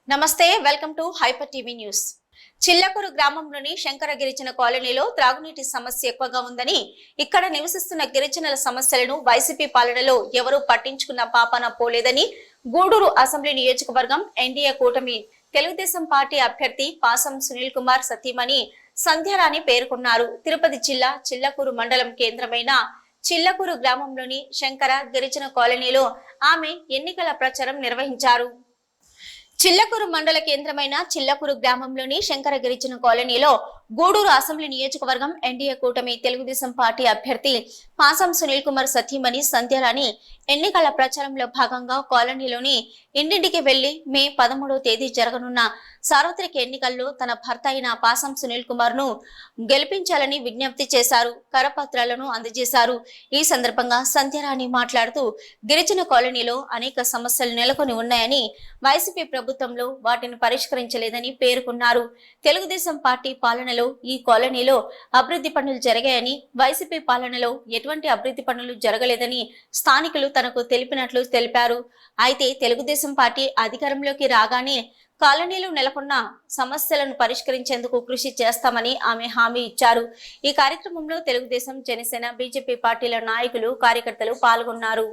నమస్తే welcome to Hyper TV news. Chillakuru గ్రామంలోని శంకర గిరిజన కాలనీలో త్రాగునీటి సమస్య ఎక్కువగా ఉందని, ఇక్కడ నివసిస్తున్న గిరిజనుల సమస్యలను వైసీపీ పాలనలో ఎవరూ పట్టించుకున్న పాపాన పోలేదని గూడూరు అసెంబ్లీ నియోజకవర్గం ఎన్డీఏ కూటమి తెలుగుదేశం పార్టీ అభ్యర్థి పాసం సునీల్ కుమార్ సతీమణి సంధ్యారాణి పేర్కొన్నారు. తిరుపతి జిల్లా చిల్లకూరు మండలం కేంద్రమైన చిల్లకూరు గ్రామంలోని శంకర గిరిజన కాలనీలో ఆమె ఎన్నికల ప్రచారం నిర్వహించారు. చిల్లకూరు మండల కేంద్రమైన చిల్లకూరు గ్రామంలోని శంకర గిరిజన కాలనీలో గూడూరు అసెంబ్లీ నియోజకవర్గం ఎన్డీఏ కూటమి తెలుగుదేశం పార్టీ అభ్యర్థి పాసం సునీల్ కుమార్ సతీమణి సంధ్యారాణి ఎన్నికల ప్రచారంలో భాగంగా కాలనీలోని ఇంటింటికి వెళ్లి మే 13వ తేదీ జరగనున్న సార్వత్రిక ఎన్నికల్లో తన భర్త అయిన పాసం సునీల్ కుమార్ ను గెలిపించాలని విజ్ఞప్తి చేశారు. కరపత్రాలను అందజేశారు. ఈ సందర్భంగా సంధ్యారాణి మాట్లాడుతూ గిరిజన కాలనీలో అనేక సమస్యలు నెలకొని ఉన్నాయని, వైసీపీ ప్రభుత్వంలో వాటిని పరిష్కరించలేదని పేర్కొన్నారు. తెలుగుదేశం పార్టీ పాలనలో ఈ కాలనీలో అభివృద్ధి పనులు జరిగాయని, వైసీపీ పాలనలో ఎటువంటి అభివృద్ధి పనులు జరగలేదని స్థానికులు తనకు తెలిపినట్లు తెలిపారు. అయితే తెలుగుదేశం పార్టీ అధికారంలోకి రాగానే కాలనీలో నెలకొన్న సమస్యలను పరిష్కరించేందుకు కృషి చేస్తామని ఆమె హామీ ఇచ్చారు. ఈ కార్యక్రమంలో తెలుగుదేశం, జనసేన, బీజేపీ పార్టీల నాయకులు, కార్యకర్తలు పాల్గొన్నారు.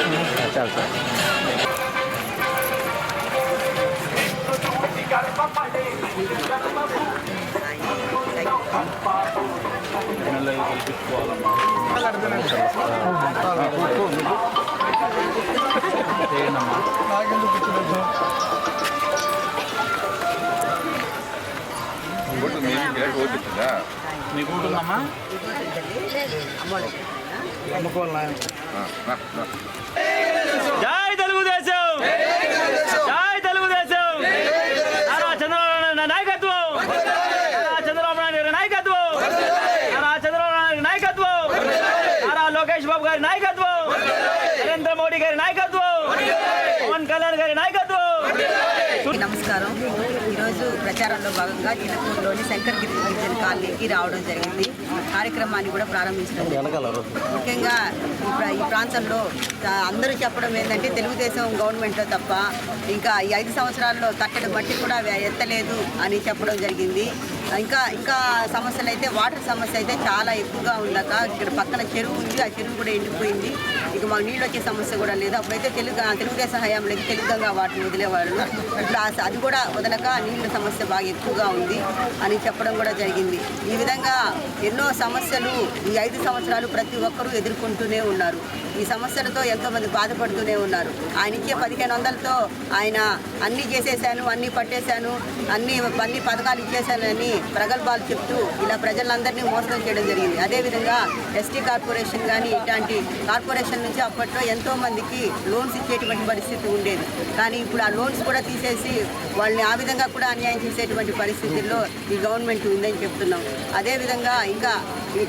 ఉన్నది చాలు సార్. జై తెలుగుదేశం, జై తెలుగుదేశం. చంద్రబాబు నాయకత్వం, చంద్రబాబు నాయుడు నాయకత్వం, చంద్రబాబు నాయుడు నాయకత్వం, లోకేష్ బాబు గారి నాయకత్వం, నరేంద్ర మోడీ గారి నాయకత్వం, పవన్ కళ్యాణ్ గారి నాయకత్వం. నమస్కారం. ఈరోజు ప్రచారంలో భాగంగా చిల్లకూరులోని శంకర్ గిరిజన కాలనీకి రావడం జరిగింది. కార్యక్రమాన్ని కూడా ప్రారంభించడం. ముఖ్యంగా ఈ ప్రాంతంలో అందరూ చెప్పడం ఏంటంటే తెలుగుదేశం గవర్నమెంట్లో తప్ప ఇంకా ఈ 5 సంవత్సరాల్లో తట్టడి మట్టి కూడా ఎత్తలేదు అని చెప్పడం జరిగింది. ఇంకా సమస్యలు అయితే వాటర్ సమస్య అయితే చాలా ఎక్కువగా ఉందాక ఇక్కడ పక్కన చెరువు ఉంది, ఆ చెరువు కూడా ఎండిపోయింది. ఇక మాకు నీళ్ళు వచ్చే సమస్య కూడా లేదు. అప్పుడైతే తెలుగుదేశం హయాంలో అయితే తెలుగుగా వాటిని వదిలేవాళ్ళు. ఇప్పుడు అది కూడా వదలక నీళ్ళ సమస్య బాగా ఎక్కువగా ఉంది అని చెప్పడం కూడా జరిగింది. ఈ విధంగా ఎన్నో సమస్యలు ఈ 5 సంవత్సరాలు ప్రతి ఒక్కరూ ఎదుర్కొంటూనే ఉన్నారు. ఈ సమస్యలతో ఎంతోమంది బాధపడుతూనే ఉన్నారు. ఆయన ఇచ్చే 1500తో ఆయన అన్నీ చేసేసాను, అన్నీ పట్టేశాను, అన్ని పథకాలు ఇచ్చేసానని ప్రగల్భాలు చెప్తూ ఇలా ప్రజలందరినీ మోసం చేయడం జరిగింది. అదేవిధంగా ఎస్టీ కార్పొరేషన్ కానీ ఇట్లాంటి కార్పొరేషన్ నుంచి అప్పట్లో ఎంతోమందికి లోన్స్ ఇచ్చేటువంటి పరిస్థితి ఉండేది. కానీ ఇప్పుడు ఆ లోన్స్ కూడా తీసేసి వాళ్ళని ఆ విధంగా కూడా అన్యాయం చేసేటువంటి పరిస్థితుల్లో ఈ గవర్నమెంట్ ఉందని చెప్తున్నాం. అదేవిధంగా ఇంకా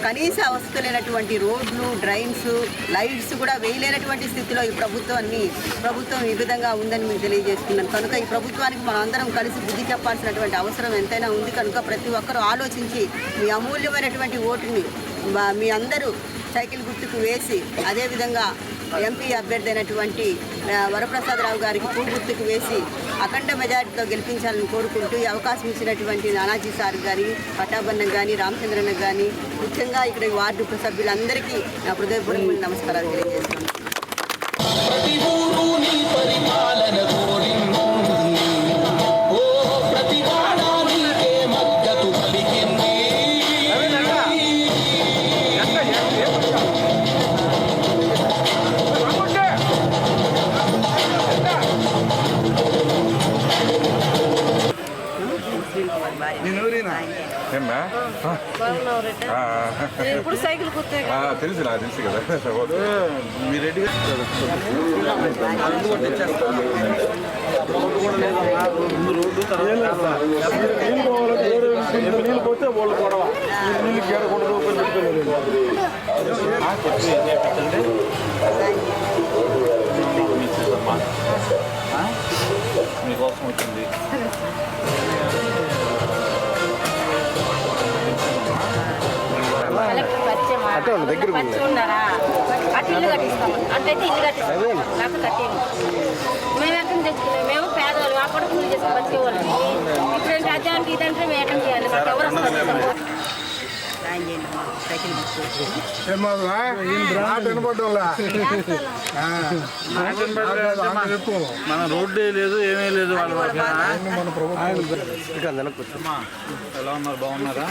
కనీస వసతులు లేనటువంటి రోడ్లు, డ్రైన్స్, లైట్స్ కూడా వేయలేనటువంటి స్థితిలో ఈ ప్రభుత్వం ఈ విధంగా ఉందని మీకు తెలియజేస్తున్నాను. కనుక ఈ ప్రభుత్వానికి మనం అందరం కలిసి బుద్ధి చెప్పాల్సినటువంటి అవసరం ఎంతైనా ఉంది. కనుక ప్రతి ఒక్కరూ ఆలోచించి మీ అమూల్యమైనటువంటి ఓటుని మీ అందరూ సైకిల్ గుర్తుకు వేసి, అదేవిధంగా ఎంపీ అభ్యర్థి అయినటువంటి వరప్రసాదరావు గారికి పువ్వు గుర్తుకు వేసి అఖండ మెజార్టీతో గెలిపించాలని కోరుకుంటూ ఈ అవకాశం ఇచ్చినటువంటి నానాజీ సార్ కానీ, పట్టాభన్నకు కానీ, రామచంద్రన్కు కానీ, ముఖ్యంగా ఇక్కడ వార్డు సభ్యులందరికీ నా హృదయపూర్వక నమస్కారాలు తెలియజేస్తున్నాను. ఇప్పుడు సైకిల్ కుర్తే తెలుసు నాకు తెలుసు కదా మీ రెడ్డి నీళ్ళు పోతే వాళ్ళు గొడవ నీళ్ళు గేడకూడదు మీకోసం వచ్చింది దగ్గర ఉన్నారా అటు ఇల్లు కట్టిస్తాం అంటే ఇల్లు కట్టిస్తాం నాకు కట్టేది మేము ఎక్కడ తెచ్చుకున్నాం మేము పేదవాళ్ళు ఆ కూడా కూలి చేసుకుని బతికేవాళ్ళం ఇప్పుడంటే అదానికి ఇదంటే మేము ఎక్కడ చేయాలి మాకు ఎవరు వస్తారు మన రోడ్డే లేదు ఏమీ లేదు వాళ్ళ ఎలా ఉన్నారు బాగున్నారా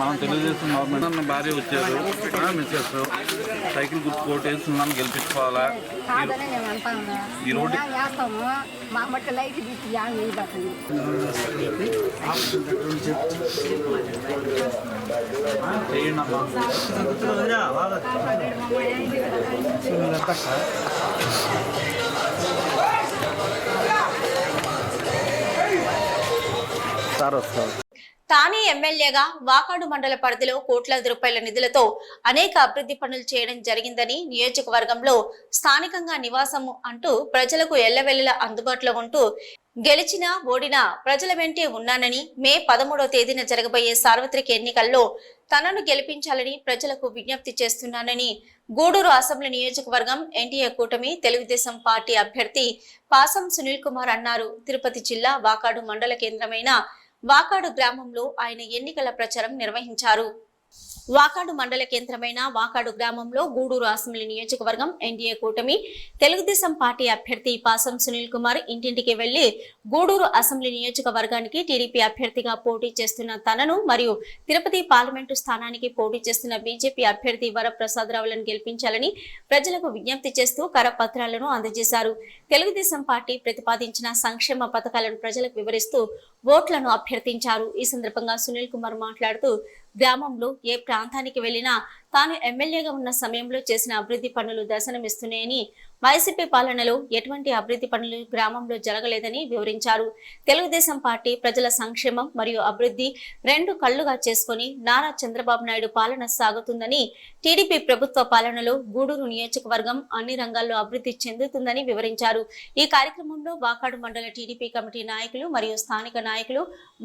మనం తెలుగుదేశం గవర్నమెంట్ భార్య వచ్చారు మిస్సెస్ సైకిల్ గుర్తు కోట్ వేస్తున్నాను గెలిపించుకోవాలా ఈ రోడ్డు చేయండి అమ్మా తానే ఎమ్మెల్యేగా వాకాడు మండల పరిధిలో కోట్లాది రూపాయల నిధులతో అనేక అభివృద్ధి పనులు చేయడం జరిగిందని నియోజకవర్గంలో స్థానికంగా నివాసము అంటూ ప్రజలకు ఎల్లవెల్లలా అందుబాటులో ఉంటూ గెలిచినా ఓడినా ప్రజల వెంటే ఉన్నానని మే 13వ తేదీన జరగబోయే సార్వత్రిక ఎన్నికల్లో తనను గెలిపించాలని ప్రజలకు విజ్ఞప్తి చేస్తున్నానని గూడూరు అసెంబ్లీ నియోజకవర్గం ఎన్డీఏ కూటమి తెలుగుదేశం పార్టీ అభ్యర్థి పాసం సునీల్ కుమార్ అన్నారు. తిరుపతి జిల్లా వాకాడు మండల కేంద్రమైన వాకాడు గ్రామంలో ఆయన ఎన్నికల ప్రచారం నిర్వహించారు. వాకాడు మండల కేంద్రమైన వాకాడు గ్రామంలో గూడూరు అసెంబ్లీ నియోజకవర్గం ఎన్డీఏ కూటమి తెలుగుదేశం పార్టీ అభ్యర్థి పాసం సునీల్ కుమార్ ఇంటింటికి వెళ్లి గూడూరు అసెంబ్లీ నియోజకవర్గానికి టీడీపీ అభ్యర్థిగా పోటీ చేస్తున్న తనను మరియు తిరుపతి పార్లమెంటు స్థానానికి పోటీ చేస్తున్న బీజేపీ అభ్యర్థి వరప్రసాదరావులను గెలిపించాలని ప్రజలకు విజ్ఞప్తి చేస్తూ కరపత్రాలను అందజేశారు. తెలుగుదేశం పార్టీ ప్రతిపాదించిన సంక్షేమ పథకాలను ప్రజలకు వివరిస్తూ ఓట్లను అభ్యర్థించారు. ఈ సందర్భంగా సునీల్ కుమార్ మాట్లాడుతూ గ్రామంలో ఏ ప్రాంతానికి వెళ్లినా తాను ఎమ్మెల్యేగా ఉన్న సమయంలో చేసిన అభివృద్ధి పనులు దర్శనమిస్తున్నాయని, వైసీపీ పాలనలో ఎటువంటి అభివృద్ధి పనులు గ్రామంలో జరగలేదని వివరించారు. తెలుగుదేశం పార్టీ ప్రజల సంక్షేమం మరియు అభివృద్ధి రెండు కళ్లుగా చేసుకుని నారా చంద్రబాబు నాయుడు పాలన సాగుతుందని, టీడీపీ ప్రభుత్వ పాలనలో గూడూరు నియోజకవర్గం అన్ని రంగాల్లో అభివృద్ధి చెందుతుందని వివరించారు. ఈ కార్యక్రమంలో వాకాడు మండల టీడీపీ కమిటీ నాయకులు మరియు స్థానిక నాయకులు,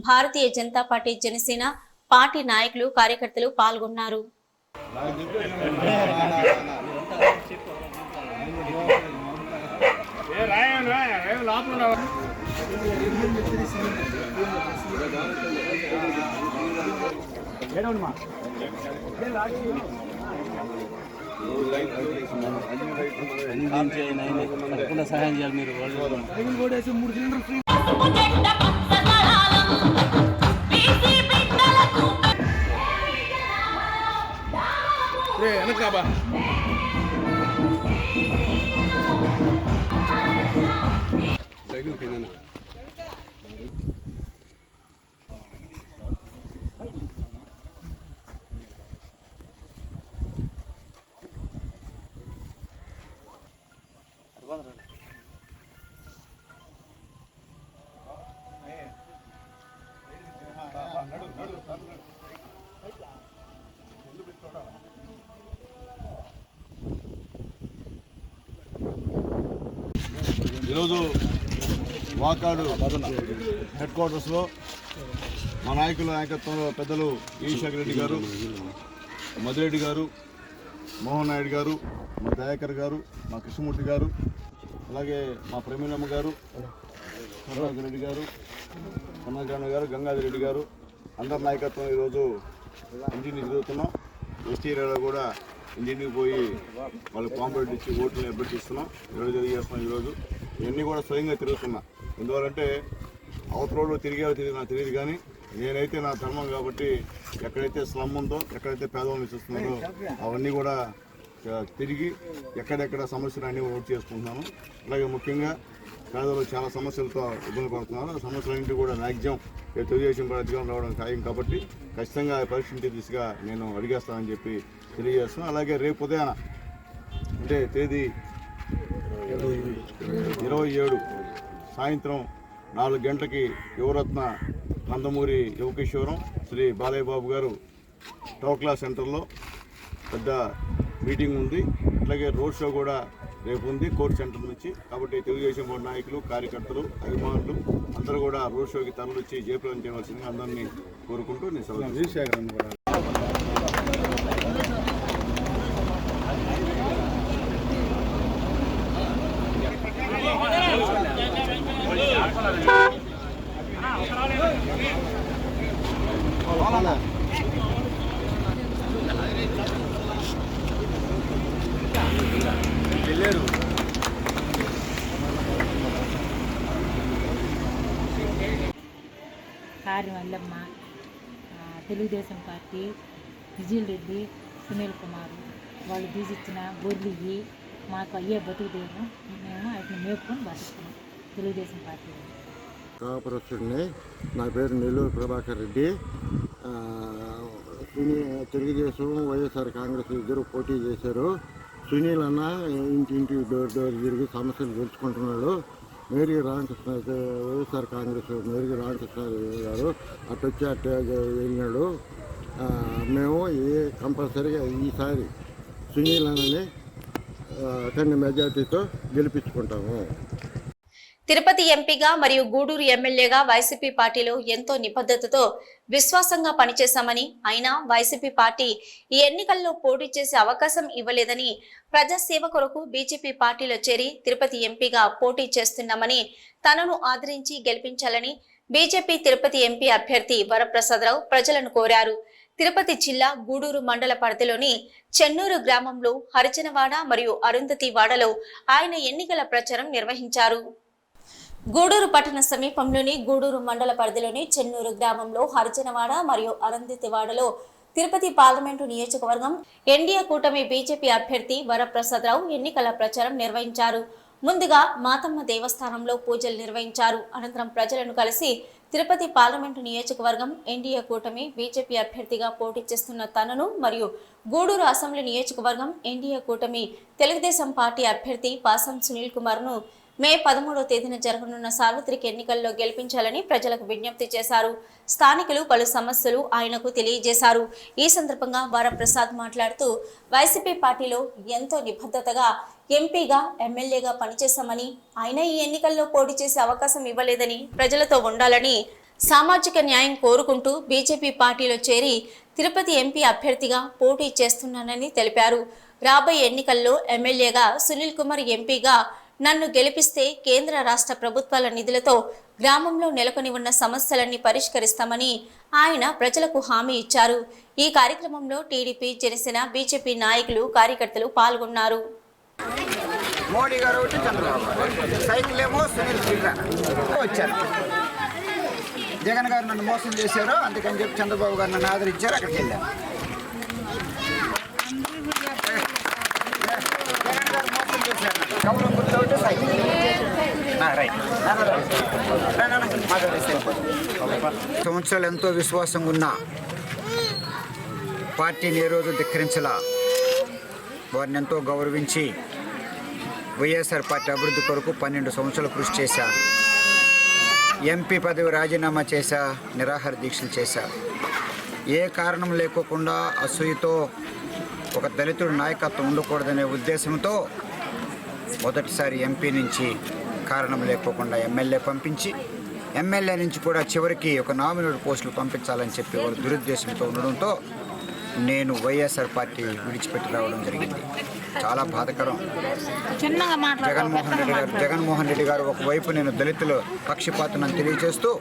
భారతీయ జనతా పార్టీ, జనసేన పార్టీ నాయకులు, కార్యకర్తలు పాల్గొన్నారు. సహాయం చేయాలి మీరు. వెనకాబా సైకిల్ కింద ఈరోజు వాకాడు హెడ్ క్వార్టర్స్లో మా నాయకుల నాయకత్వంలో పెద్దలు ఈశ్వర్ రెడ్డి గారు, మధురెడ్డి గారు, మోహన్ నాయుడు గారు, మా దయాకర్ గారు, మా కృష్ణమూర్తి గారు, అలాగే మా ప్రమీలమ్మ గారు, కరుణాకర్ రెడ్డి గారు, కన్నజాన గారు, గంగాధర్ రెడ్డి గారు అందరి నాయకత్వం ఈరోజు ఇంటిని తిరుగుతున్నాం. ఎస్టీ ఏరియాలో కూడా ఇంటింటికి పోయి వాళ్ళకి కాంప్లైంట్ ఇచ్చి ఓట్లను అభ్యర్థిస్తున్నాం. ఈరోజు తెలియజేస్తున్నాం. ఈరోజు ఇవన్నీ కూడా స్వయంగా తిరుగుతున్నా. ఎందువల్లంటే అవతల రోడ్లో తిరిగారో నాకు తెలియదు, కానీ నేనైతే నా ధర్మం కాబట్టి ఎక్కడైతే స్లమ్ ఉందో, ఎక్కడైతే పేదవాళ్ళు చూస్తున్నారో అవన్నీ కూడా తిరిగి ఎక్కడెక్కడ సమస్యలు అన్నీ నోట్ చేసుకుంటున్నాను. అలాగే ముఖ్యంగా పేదలు చాలా సమస్యలతో ఇబ్బంది పడుతున్నారు. ఆ సమస్యలన్నింటి కూడా మ్యాక్సిమం తెలుగుదేశం అధికారం రావడం ఖాయం కాబట్టి ఖచ్చితంగా పరిష్కరించే దిశగా నేను అడిగేస్తానని చెప్పి తెలియజేస్తున్నాను. అలాగే రేపు ఉదయాన అంటే తేదీ 27 సాయంత్రం 4 గంటలకి యువరత్న నందమూరి యువకిషోరం శ్రీ బాలయ్య బాబు గారు టోక్లా సెంటర్లో పెద్ద మీటింగ్ ఉంది. అట్లాగే రోడ్ షో కూడా రేపు ఉంది కోర్టు సెంటర్ నుంచి. కాబట్టి తెలుగుదేశం పార్టీ నాయకులు, కార్యకర్తలు, అభిమానులు అందరూ కూడా రోడ్ షోకి తరలిచ్చి జయప్రదం చేయవలసిందిగా అందరినీ కోరుకుంటూ నేను సెలవు. కార్యవల్లమ్మ, తెలుగుదేశం పార్టీ, విజయ్ రెడ్డి, సునీల్ కుమార్ వాళ్ళు తీసిచ్చిన గొర్రెలు మాకు అయ్యే బతుకుదేమో, మేము వాటిని మేపుకొని బతుకుతున్నాం తెలుగుదేశం పార్టీ. కాపురస్తుడిని. నా పేరు నెల్లూరు ప్రభాకర్ రెడ్డి. తెలుగుదేశం, వైఎస్ఆర్ కాంగ్రెస్ ఇద్దరు పోటీ చేశారు. సునీల్ అన్న ఇంటింటి డోర్ తిరిగి సమస్యలు తెలుసుకుంటున్నాడు. మేరీ రామకృష్ణ వైఎస్ఆర్ కాంగ్రెస్ మేరీ రామకృష్ణ గారు అట్టొచ్చి వెళ్ళినాడు. మేము కంపల్సరీగా ఈసారి సునీల్ అన్నని అఖండ మెజార్టీతో గెలిపించుకుంటాము. తిరుపతి ఎంపీగా మరియు గూడూరు ఎమ్మెల్యేగా వైసీపీ పార్టీలో ఎంతో నిబద్ధతతో విశ్వాసంగా పనిచేశామని, అయినా వైసీపీ పార్టీ ఈ ఎన్నికల్లో పోటీ చేసే అవకాశం ఇవ్వలేదని, ప్రజాసేవ కొరకు బీజేపీ పార్టీలో చేరి తిరుపతి ఎంపీగా పోటీ చేస్తున్నామని, తనను ఆదరించి గెలిపించాలని బీజేపీ తిరుపతి ఎంపీ అభ్యర్థి వరప్రసాదరావు ప్రజలను కోరారు. తిరుపతి జిల్లా గూడూరు మండల పరిధిలోని చెన్నూరు గ్రామంలో హరిజనవాడ మరియు అరుంధతి వాడలో ఆయన ఎన్నికల ప్రచారం నిర్వహించారు. గూడూరు పట్టణ సమీపంలోని గూడూరు మండల పరిధిలోని చెన్నూరు గ్రామంలో హరిజనవాడ మరియు అరుంధతివాడలో తిరుపతి పార్లమెంటు నియోజకవర్గం ఎన్డీఏ కూటమి బీజేపీ అభ్యర్థి వరప్రసాదరావు ఎన్నికల ప్రచారం నిర్వహించారు. ముందుగా మాతమ్మ దేవస్థానంలో పూజలు నిర్వహించారు. అనంతరం ప్రజలను కలిసి తిరుపతి పార్లమెంటు నియోజకవర్గం ఎన్డీఏ కూటమి బీజేపీ అభ్యర్థిగా పోటీ చేస్తున్న తనను మరియు గూడూరు అసెంబ్లీ నియోజకవర్గం ఎన్డీఏ కూటమి తెలుగుదేశం పార్టీ అభ్యర్థి పాసం సునీల్ కుమార్ను మే 13వ తేదీన జరగనున్న సార్వత్రిక ఎన్నికల్లో గెలిపించాలని ప్రజలకు విజ్ఞప్తి చేశారు. స్థానికులు పలు సమస్యలు ఆయనకు తెలియజేశారు. ఈ సందర్భంగా వరప్రసాద్ మాట్లాడుతూ వైసీపీ పార్టీలో ఎంతో నిబద్ధతగా ఎంపీగా, ఎమ్మెల్యేగా పనిచేశామని, ఆయన ఈ ఎన్నికల్లో పోటీ చేసే అవకాశం ఇవ్వలేదని, ప్రజలతో ఉండాలని, సామాజిక న్యాయం కోరుకుంటూ బీజేపీ పార్టీలో చేరి తిరుపతి ఎంపీ అభ్యర్థిగా పోటీ చేస్తున్నానని తెలిపారు. రాబోయే ఎన్నికల్లో ఎమ్మెల్యేగా సునీల్ కుమార్, ఎంపీగా నన్ను గెలిపిస్తే కేంద్ర రాష్ట్ర ప్రభుత్వాల నిధులతో గ్రామంలో నెలకొని ఉన్న సమస్యలన్నీ పరిష్కరిస్తామని ఆయన ప్రజలకు హామీ ఇచ్చారు. ఈ కార్యక్రమంలో టీడీపీ, జనసేన, బీజేపీ నాయకులు, కార్యకర్తలు పాల్గొన్నారు. మోడీ గారు ఒకటి, చంద్రబాబు సైకిల్ ఏమో సునీల్ వచ్చారు. జగన్ గారు నన్ను మోసం చేశారు, అందుకని చెప్పి చంద్రబాబు గారు నన్ను ఆదరించారు. అక్కడికి వెళ్ళాను. సంవత్సరాలు ఎంతో విశ్వాసంగా ఉన్న పార్టీని ఏ రోజు ధిక్కరించలా. వారిని ఎంతో గౌరవించి వైఎస్ఆర్ పార్టీ అభివృద్ధి కొరకు 12 సంవత్సరాలు కృషి చేశా. ఎంపీ పదవి రాజీనామా చేశా, నిరాహార దీక్షలు చేశా. ఏ కారణం లేకోకుండా అసూయతో ఒక దళితుడు నాయకత్వం ఉండకూడదనే ఉద్దేశంతో మొదటిసారి ఎంపీ నుంచి కారణం లేకోకుండా ఎమ్మెల్యే పంపించి, ఎమ్మెల్యే నుంచి కూడా చివరికి ఒక నామినేటెడ్ పోస్టులు పంపించాలని చెప్పి వాళ్ళు దురుద్దేశంతో ఉండడంతో నేను వైఎస్ఆర్ పార్టీ రావడం జరిగింది. చాలా బాధాకరం. జగన్మోహన్ రెడ్డి గారు ఒకవైపు నేను దళితుల పక్షపాతం తెలియజేస్తూ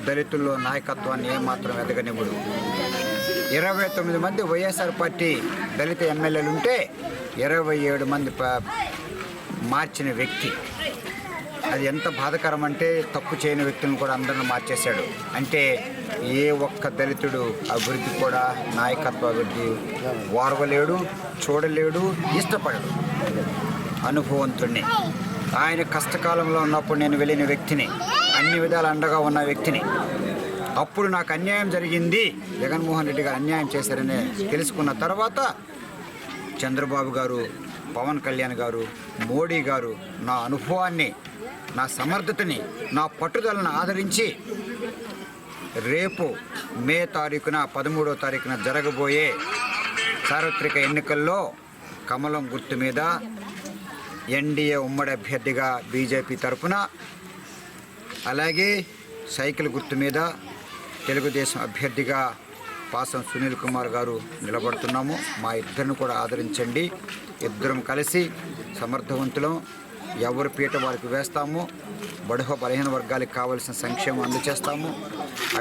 దళితుల్లో నాయకత్వాన్ని ఏమాత్రం ఎదగనివ్వడు. 29 మంది వైఎస్ఆర్ పార్టీ దళిత ఎమ్మెల్యేలు ఉంటే 27 మంది మార్చిన వ్యక్తి. అది ఎంత బాధకరం అంటే తప్పు చేయని వ్యక్తులను కూడా అందరిని మార్చేశాడు. అంటే ఏ ఒక్క దళితుడు అభివృద్ధి కూడా నాయకత్వ అభివృద్ధి ఓర్వలేడు, చూడలేడు, ఇష్టపడడు. అనుభవవంతుడిని. ఆయన కష్టకాలంలో ఉన్నప్పుడు నేను వెళ్ళిన వ్యక్తిని, అన్ని విధాలు అండగా ఉన్న వ్యక్తిని. అప్పుడు నాకు అన్యాయం జరిగింది, జగన్మోహన్ రెడ్డి గారు అన్యాయం చేశారని తెలుసుకున్న తర్వాత చంద్రబాబు గారు, పవన్ కళ్యాణ్ గారు, మోడీ గారు నా అనుభవాన్ని, నా సమర్థతని, నా పట్టుదలను ఆదరించి రేపు మే 13వ తారీఖున జరగబోయే సార్వత్రిక ఎన్నికల్లో కమలం గుర్తు మీద ఎన్డీఏ ఉమ్మడి అభ్యర్థిగా బీజేపీ తరఫున, అలాగే సైకిల్ గుర్తు మీద తెలుగుదేశం అభ్యర్థిగా పాసం సునీల్ కుమార్ గారు నిలబడుతున్నాము. మా ఇద్దరిని కూడా ఆదరించండి. ఇద్దరం కలిసి సమర్థవంతులం, ఎవరి పీట వారికి వేస్తాము. బడుహ బలహీన వర్గాలకు కావలసిన సంక్షేమం అందజేస్తాము.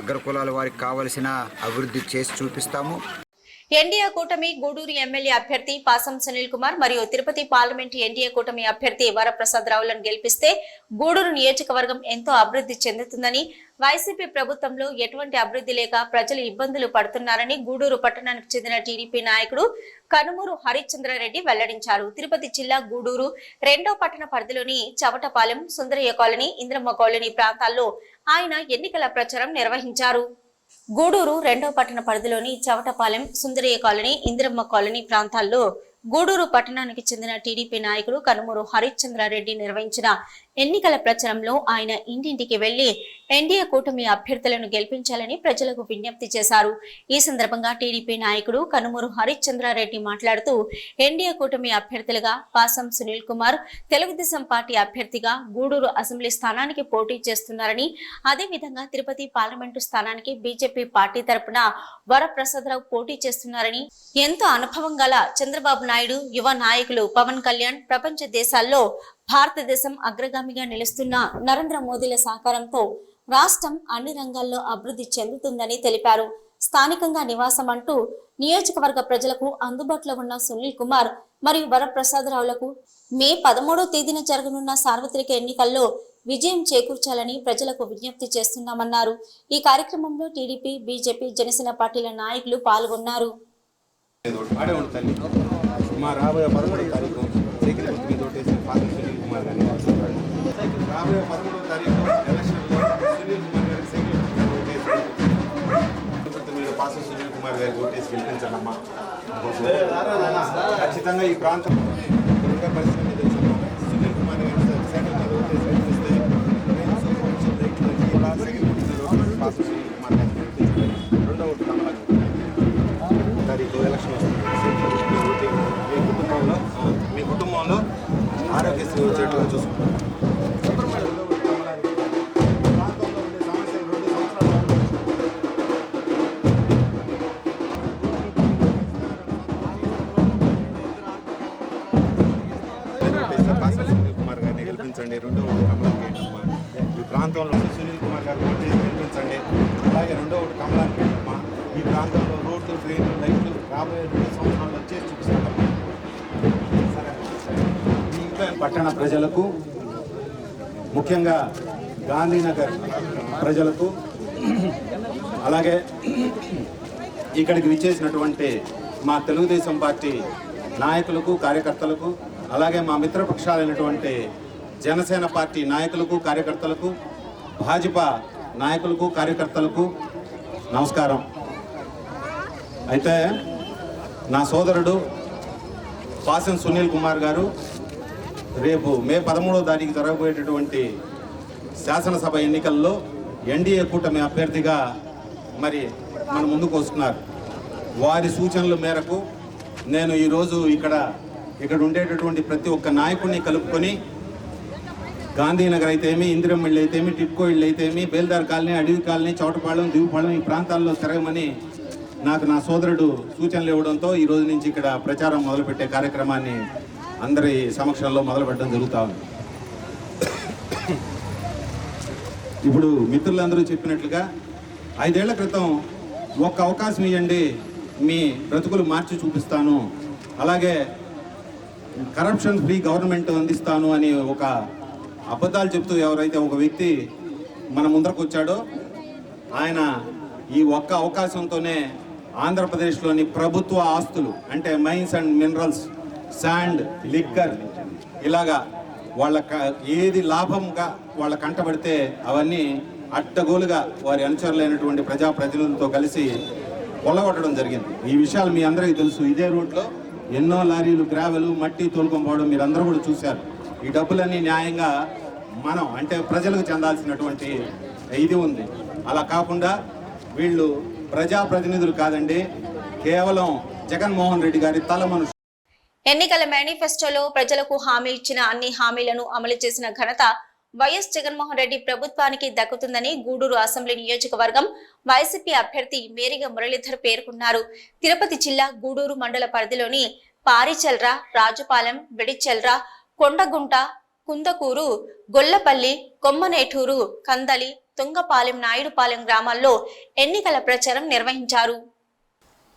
అగ్రకులాల వారికి కావలసిన అభివృద్ధి చేసి చూపిస్తాము. ఎన్డీఏ కూటమి గూడూరు ఎమ్మెల్యే అభ్యర్థి పాసం సునీల్ కుమార్ మరియు తిరుపతి పార్లమెంటు ఎన్డీఏ కూటమి అభ్యర్థి వరప్రసాద్ రావులను గెలిపిస్తే గూడూరు నియోజకవర్గం ఎంతో అభివృద్ధి చెందుతుందని, వైసీపీ ప్రభుత్వంలో ఎటువంటి అభివృద్ధి లేక ప్రజలు ఇబ్బందులు పడుతున్నారని గూడూరు పట్టణానికి చెందిన టీడీపీ నాయకుడు కనుమూరు హరిశ్చంద్రారెడ్డి వెల్లడించారు. తిరుపతి జిల్లా గూడూరు 2వ పట్టణ పరిధిలోని చవటపాలెం, సుందరయ్య కాలనీ, ఇంద్రమ్మ కాలనీ ప్రాంతాల్లో ఆయన ఎన్నికల ప్రచారం నిర్వహించారు. గూడూరు 2వ పట్టణ పరిధిలోని చవటపాలెం, సుందరయ్య కాలనీ, ఇందిరమ్మ కాలనీ ప్రాంతాల్లో గూడూరు పట్టణానికి చెందిన టీడీపీ నాయకుడు కనుమూరు హరిశ్చంద్రారెడ్డి నిర్వహించిన ఎన్నికల ప్రచారంలో ఆయన ఇంటింటికి వెళ్లి ఎన్డీఏ కూటమి అభ్యర్థులను గెలిపించాలని ప్రజలకు విజ్ఞప్తి చేశారు. ఈ సందర్భంగా టీడీపీ నాయకుడు కనుమూరు హరిశ్చంద్రారెడ్డి మాట్లాడుతూ ఎన్డీఏ కూటమి అభ్యర్థులుగా పాసం సునీల్ కుమార్ తెలుగుదేశం పార్టీ అభ్యర్థిగా గూడూరు అసెంబ్లీ స్థానానికి పోటీ చేస్తున్నారని, అదేవిధంగా తిరుపతి పార్లమెంటు స్థానానికి బీజేపీ పార్టీ తరపున వరప్రసాదరావు పోటీ చేస్తున్నారని, ఎంతో అనుభవం గల చంద్రబాబు నాయుడు యువ నాయకులు పవన్ కళ్యాణ్, ప్రపంచ దేశాల్లో భారతదేశం అగ్రగామిగా నిలుస్తున్న నరేంద్ర మోదీల సహకారంతో రాష్ట్రం అన్ని రంగాల్లో అభివృద్ధి చెందుతుందని తెలిపారు. స్థానికంగా నివాసం అంటూ నియోజకవర్గ ప్రజలకు అందుబాటులో ఉన్న సునీల్ కుమార్ మరియు వరప్రసాదరావులకు మే 13వ తేదీన జరగనున్న సార్వత్రిక ఎన్నికల్లో విజయం చేకూర్చాలని ప్రజలకు విజ్ఞప్తి చేస్తున్నామన్నారు. ఈ కార్యక్రమంలో టీడీపీ, బీజేపీ, జనసేన పార్టీల నాయకులు పాల్గొన్నారు. మా రాబోయే 13వ తారీఖు సైకిల్ గుర్తు మీద ఓటేసి పాసం సునీల్ కుమార్ గారిని రాబోయే 13వ తారీఖు ఎలక్షన్లో సునీల్ కుమార్ గారి సైకిల్ గుర్తు మీద పాసం సునీల్ కుమార్ గారికి ఓటేసి గెలిపించాలమ్మా. ఖచ్చితంగా ఈ ప్రాంతం పరిస్థితి తెలుసమ్మా. సునీల్ కుమార్ గారి సైకిల్ మీద ఓటేసి గెలిపిస్తే సైకిల్ గుర్తు మీద ఓటేసి పాసం సునీల్ కుమార్ గారిని గెలిపించాలి. 2వ ఓటు కమలా తారీఖు ఎలక్షన్ వస్తుంది. మీ కుటుంబంలో ఆరోగ్యశ్రీ వచ్చేట్టుగా చూసుకుంటారు. పాసం సునీల్ కుమార్ గారిని గెలిపించండి. 2వ ఓటు కమలానికి ఏంటమ్మా. ఈ ప్రాంతంలో సునీల్ కుమార్ గారిని గెలిపించండి. అలాగే 2వ ఓటు కమలానికి ఏంటమ్మా. ఈ ప్రాంతంలో రోడ్లు, ట్రైన్లు, లైట్లు రాబోయే 2 సంవత్సరాల్లో చేసి చూపిస్తాం. పట్టణ ప్రజలకు, ముఖ్యంగా గాంధీనగర్ ప్రజలకు, అలాగే ఇక్కడికి విచ్చేసినటువంటి మా తెలుగుదేశం పార్టీ నాయకులకు, కార్యకర్తలకు, అలాగే మా మిత్రపక్షాలైనటువంటి జనసేన పార్టీ నాయకులకు, కార్యకర్తలకు, భాజపా నాయకులకు, కార్యకర్తలకు నమస్కారం. అయితే నా సోదరుడు పాసం సునీల్ కుమార్ గారు రేపు మే 13వ తారీఖు జరగబోయేటటువంటి శాసనసభ ఎన్నికల్లో ఎన్డీఏ కూటమి అభ్యర్థిగా మరి మన ముందుకు వస్తున్నారు. వారి సూచనల మేరకు నేను ఈరోజు ఇక్కడ ఉండేటటువంటి ప్రతి ఒక్క నాయకుడిని కలుపుకొని గాంధీనగర్ అయితేమి, ఇందిరమ్మ ఇళ్ళు అయితేమి, టిట్కో ఇళ్ళు అయితేమి, బేల్దార్ కాలనీ, అడవి కాలనీ, చౌటపాళెం, దివుపాళెం ఈ ప్రాంతాల్లో తిరగమని నాకు నా సోదరుడు సూచనలు ఇవ్వడంతో ఈ రోజు నుంచి ఇక్కడ ప్రచారం మొదలుపెట్టే కార్యక్రమాన్ని అందరి సమక్షంలో మొదలుపెట్టడం జరుగుతూ ఉంది. ఇప్పుడు మిత్రులందరూ చెప్పినట్లుగా 5 ఏళ్ల క్రితం ఒక్క అవకాశం ఇవ్వండి, మీ బ్రతుకులు మార్చి చూపిస్తాను, అలాగే కరప్షన్ ఫ్రీ గవర్నమెంట్ అందిస్తాను అని ఒక అబద్ధాలు చెప్తూ ఎవరైతే ఒక వ్యక్తి మన ముందరకు వచ్చాడో ఆయన ఈ ఒక్క అవకాశంతోనే ఆంధ్రప్రదేశ్లోని ప్రభుత్వ ఆస్తులు అంటే mines and minerals, sand, liquor ఇలాగా ఏది లాభంగా వాళ్ళ కంటబడితే అవన్నీ అడ్డగోలుగా వారి అనుచరులైనటువంటి ప్రజాప్రతినిధులతో కలిసి కొల్లగొట్టడం జరిగింది. ఈ విషయాలు మీ అందరికీ తెలుసు. ఇదే రూట్లో ఎన్నో లారీలు గ్రావెలు మట్టి తోలుకొని పోవడం మీరు అందరూ కూడా చూశారు. ఈ డబ్బులన్నీ న్యాయంగా మనం అంటే ప్రజలకు చెందాల్సినటువంటి ఇది ఉంది. అలా కాకుండా వీళ్ళు ప్రజాప్రతినిధులు కాదండి, కేవలం జగన్మోహన్ రెడ్డి గారి తల మనుషులు. ఎన్నికల మేనిఫెస్టోలో ప్రజలకు హామీ ఇచ్చిన అన్ని హామీలను అమలు చేసిన ఘనత వైఎస్ జగన్మోహన్ రెడ్డి ప్రభుత్వానికి దక్కుతుందని గూడూరు అసెంబ్లీ నియోజకవర్గం వైసీపీ అభ్యర్థి మేరిగ మురళీధర్ పేర్కొన్నారు. తిరుపతి జిల్లా గూడూరు మండల పరిధిలోని పారిచల్ర, రాజుపాలెం, వెడిచెల్ర, కొండగుంట, కుందకూరు, గొల్లపల్లి, కొమ్మనేటూరు, కందలి, తుంగపాలెం, నాయుడుపాలెం గ్రామాల్లో ఎన్నికల ప్రచారం నిర్వహించారు.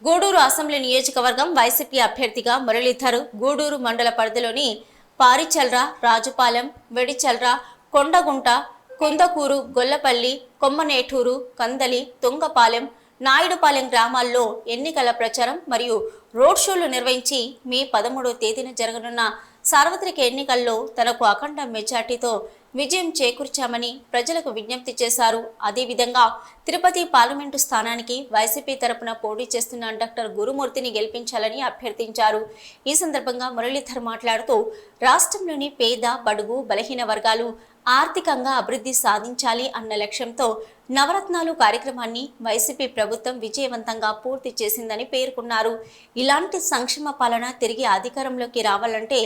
గూడూరు అసెంబ్లీ నియోజకవర్గం వైసీపీ అభ్యర్థిగా మురళీధర్ గూడూరు మండల పరిధిలోని పారిచల్ర, రాజుపాలెం, వెడిచల్ర, కొండగుంట, కుందకూరు, గొల్లపల్లి, కొమ్మనేటూరు, కందలి, తుంగపాలెం, నాయుడుపాలెం గ్రామాల్లో ఎన్నికల ప్రచారం మరియు రోడ్ షోలు నిర్వహించి మే 13వ తేదీన జరగనున్న సార్వత్రిక ఎన్నికల్లో తనకు అఖండ మెజార్టీతో విజయం చేకూర్చామని ప్రజలకు విజ్ఞప్తి చేశారు. అదేవిధంగా తిరుపతి పార్లమెంటు స్థానానికి వైసీపీ తరపున పోటీ చేస్తున్న డాక్టర్ గురుమూర్తిని గెలిపించాలని అభ్యర్థించారు. ఈ సందర్భంగా మురళీధర్ మాట్లాడుతూ రాష్ట్రంలోని పేద, బడుగు, బలహీన వర్గాలు ఆర్థికంగా అభివృద్ధి సాధించాలి అన్న లక్ష్యంతో నవరత్నాలు కార్యక్రమాన్ని వైసీపీ ప్రభుత్వం విజయవంతంగా పూర్తి చేసిందని పేర్కొన్నారు. ఇలాంటి సంక్షేమ పాలన తిరిగి అధికారంలోకి రావాలంటే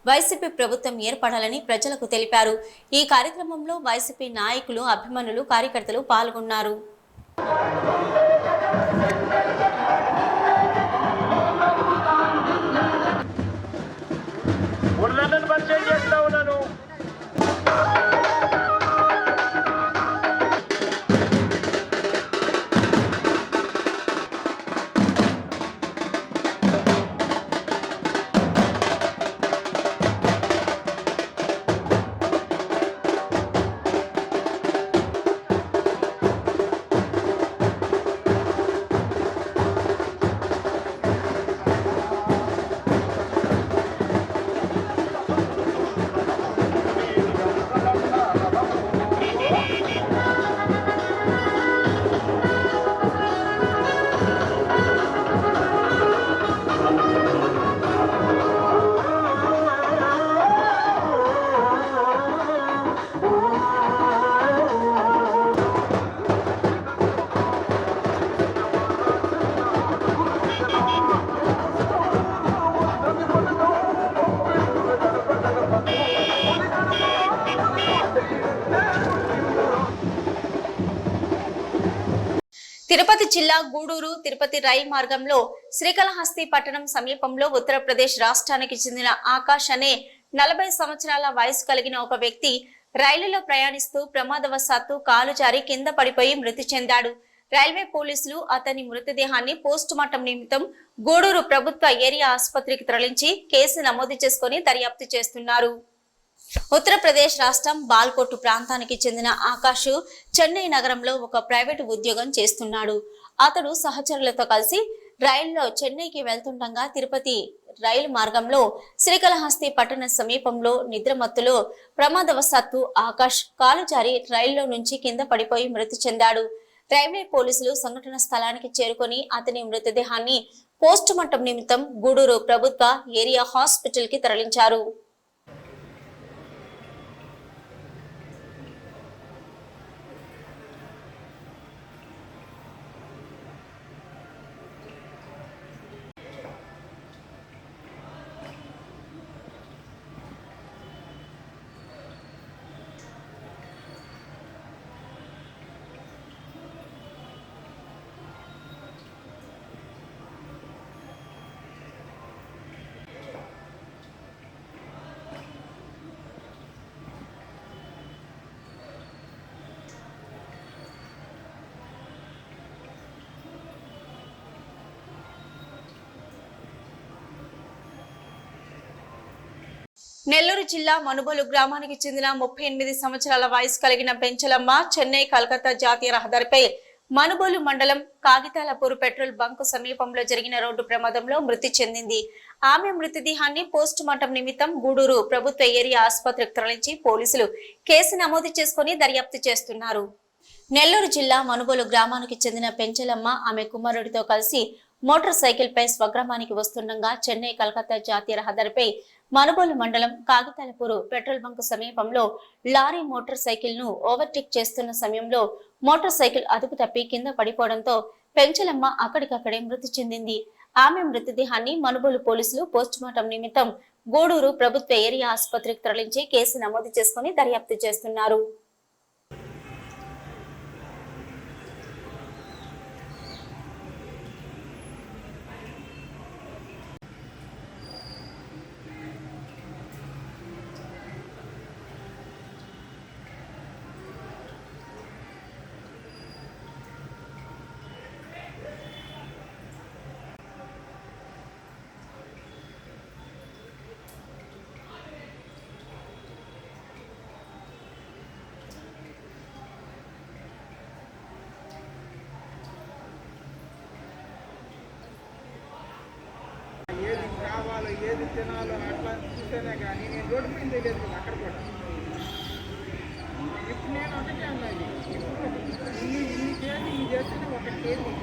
వైసీపీ ప్రభుత్వం ఏర్పడాలని ప్రజలకు తెలిపారు. ఈ కార్యక్రమంలో వైసీపీ నాయకులు, అభిమానులు, కార్యకర్తలు పాల్గొన్నారు. తిరుపతి జిల్లా గూడూరు తిరుపతి రైలు మార్గంలో శ్రీకాళహస్తి పట్టణం సమీపంలో ఉత్తరప్రదేశ్ రాష్ట్రానికి చెందిన ఆకాష్ అనే 40 సంవత్సరాల వయసు కలిగిన ఒక వ్యక్తి రైలులో ప్రయాణిస్తూ ప్రమాదవశాత్తు కాలు జారి కింద పడిపోయి మృతి చెందాడు. రైల్వే పోలీసులు అతని మృతదేహాన్ని పోస్టుమార్టం నిమిత్తం గూడూరు ప్రభుత్వ ఏరియా ఆసుపత్రికి తరలించి కేసు నమోదు చేసుకుని దర్యాప్తు చేస్తున్నారు. ఉత్తరప్రదేశ్ రాష్ట్రం బాల్కోట్ ప్రాంతానికి చెందిన ఆకాష్ చెన్నై నగరంలో ఒక ప్రైవేటు ఉద్యోగం చేస్తున్నాడు. అతడు సహచరులతో కలిసి రైల్లో చెన్నైకి వెళ్తుండగా తిరుపతి రైలు మార్గంలో శ్రీకాళహస్తి పట్టణ సమీపంలో నిద్రమత్తులో ప్రమాదవశాత్తు ఆకాష్ కాలు జారి రైల్లో నుంచి కింద పడిపోయి మృతి చెందాడు. రైల్వే పోలీసులు సంఘటన స్థలానికి చేరుకొని అతని మృతదేహాన్ని పోస్టుమార్టం నిమిత్తం గూడూరు ప్రభుత్వ ఏరియా హాస్పిటల్ కి తరలించారు. నెల్లూరు జిల్లా మనుబోలు గ్రామానికి చెందిన 38 సంవత్సరాల వయసు కలిగిన పెంచలమ్మ చెన్నై కలకత్తా జాతీయ రహదారిపై మనుబోలు మండలం కాగితాలపూర్ పెట్రోల్ బంక్ సమీపంలో జరిగిన రోడ్డు ప్రమాదంలో మృతి చెందింది. ఆమె మృతదేహాన్ని పోస్ట్ మార్టం నిమిత్తం గూడూరు ప్రభుత్వ ఏరియా ఆసుపత్రికి తరలించి పోలీసులు కేసు నమోదు చేసుకుని దర్యాప్తు చేస్తున్నారు. నెల్లూరు జిల్లా మనుబోలు గ్రామానికి చెందిన పెంచలమ్మ ఆమె కుమారుడితో కలిసి మోటార్ సైకిల్ పై స్వగ్రామానికి వస్తుండగా చెన్నై కలకత్తా జాతీయ రహదారిపై మనుబోలు మండలం కాగితాలపూర్ పెట్రోల్ బంక్ సమీపంలో లారీ మోటార్ సైకిల్ ను ఓవర్టేక్ చేస్తున్న సమయంలో మోటార్ సైకిల్ అదుపు తప్పి కింద పడిపోవడంతో పెంచలమ్మ అక్కడికక్కడే మృతి చెందింది. ఆమె మృతదేహాన్ని మనుబోలు పోలీసులు పోస్ట్ మార్టం నిమిత్తం గూడూరు ప్రభుత్వ ఏరియా ఆసుపత్రికి తరలించి కేసు నమోదు చేసుకుని దర్యాప్తు చేస్తున్నారు. ఏది కావాలో ఏది తినాలో అట్లా చూస్తేనే కానీ నేను రోడ్డు మీద తెలియదు కదా అక్కడ కూడా. ఇప్పుడు నేను ఒకటే అన్నది, ఇప్పుడు ఇన్ని చేసి ఈ చేస్తేనే ఒకటి కేజీ